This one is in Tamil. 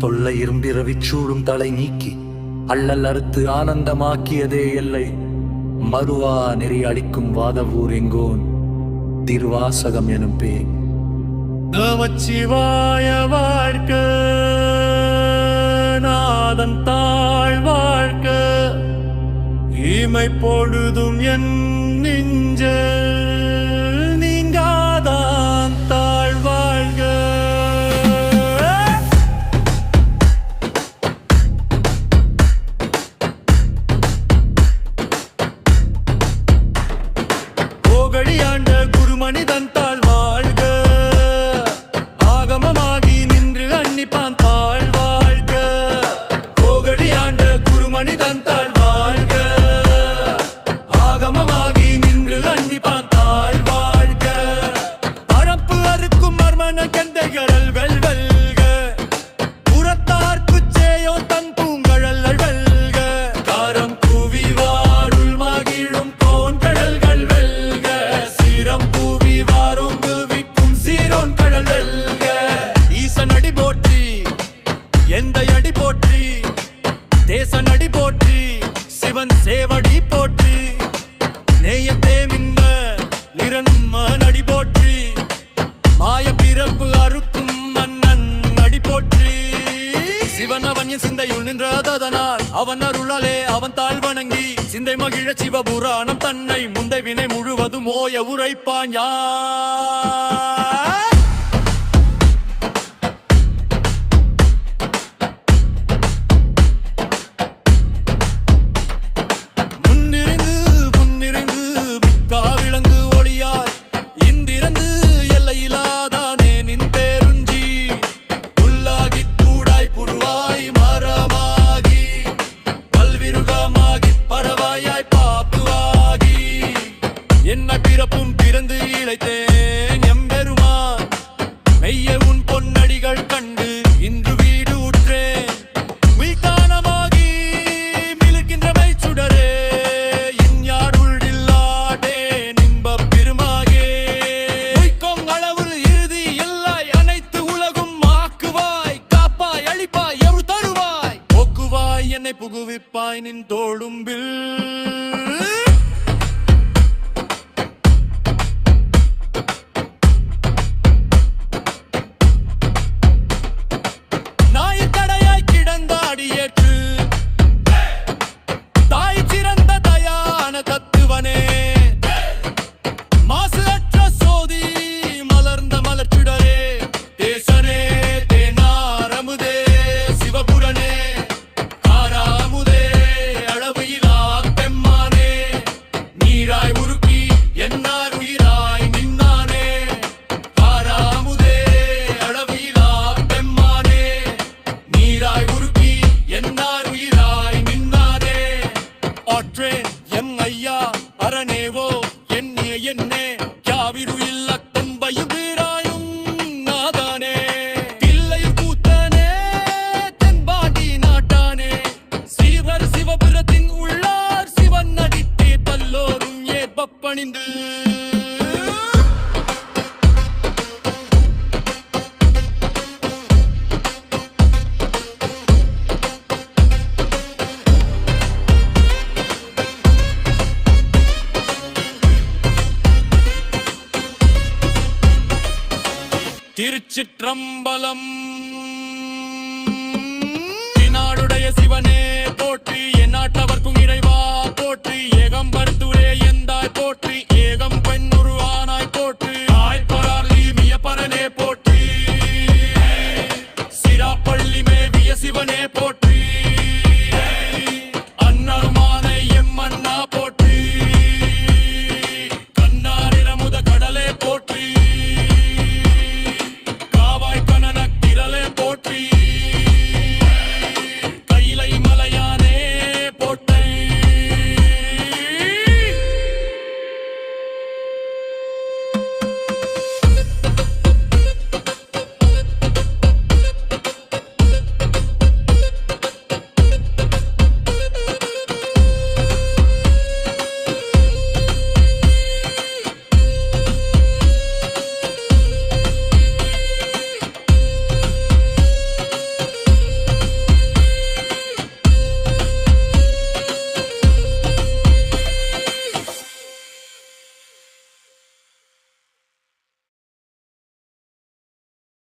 தொல்லை இரும்பிரவிச்சூடும் தலை நீக்கி அள்ளல் அறுத்து ஆனந்தமாக்கியதே எல்லை மறுவா நெறி அளிக்கும் வாதவூர் எங்கோன் திருவாசகம் எனும் பேர். நமச்சிவாய வாழ்க, நாதன் தாழ் வாழ்க, இமை பொழுதும் என் நெஞ்ச நீங்காதான் தாழ் வாழ்க. போகழியாண்ட குருமனிதன் தாழ் வாழ்க, ஆகமமாகி நின்று அன்னிப்பான் தாழ் வாழ்க. போகழியாண்ட குருமனிதன் தாழ் வாழ்க, ஆகமமாகி நின்று அன்னிப்பான் தாழ் வாழ்க. பரப்பு அறுக்கும் மர்மன கந்தைகள் வெல்வல்க, புறத்தார்க்குச் சேயோ தன் பூங்கழல் வெல்க. காரம் கூவி வாருள் மகிழும் கோன்கடல்கள் வெல்க, சீரம் பூவி வாரோங்கு விக்கும் சீரோன் கடல் வெல்க. ஈசன் அடி போற்றி, எந்த அடி போற்றி, தேசன் அடி போற்றி, சிவன் சேவடி போற்றி, நேயத்தே மின்ன நிரன்மன் அடி போற்றி, மாய பிறப்பு அறுக்கும் மன்னன் அடி போற்றி. சிவன் அவன் என் சிந்தையுள் நின்றதனால் அவன் அருளாலே அவன் தாழ் வணங்கி சிந்தை மகிழ சிவபுராணம் தன்னை முந்தை வினை முழுவதும் ஓய உரைப்பான் யான். என்ன பிறப்பும் பிறந்து இழைத்தேன் எம்பெருமான், மெய்ய உன் பொன்னடிகள் கண்டு இன்று வீடு உற்றேன். மீட்டானமாகி மிளுக்கின்ற மைச்சுடரே, இஞ்ஞாடுள்ளாடே நின்பப் பெருமாகே. உய்க்கும் அளவில் இறுதி எல்லை அனைத்து உலகும் ஆக்குவாய், காப்பாய், அழிப்பாய், எவு தருவாய், போக்குவாய், என்னை புகுவிப்பாய் நின் தோளும்பில். அரணேவோ என்னே என்னே யாவிரு இல்ல துன்பையும் வீராயும் நாதானே. பிள்ளையும் கூத்தனே தென்பாண்டி நாட்டானே, சிவர் சிவபுரத்தின் உள்ளார் சிவன் நடித்தே பல்லோரும் ஏற்பப்பணிந்து. திருச்சிற்றம்பலம். நாடுடைய சிவனே போற்றி, என் நாட்டவர்க்கும் இறைவா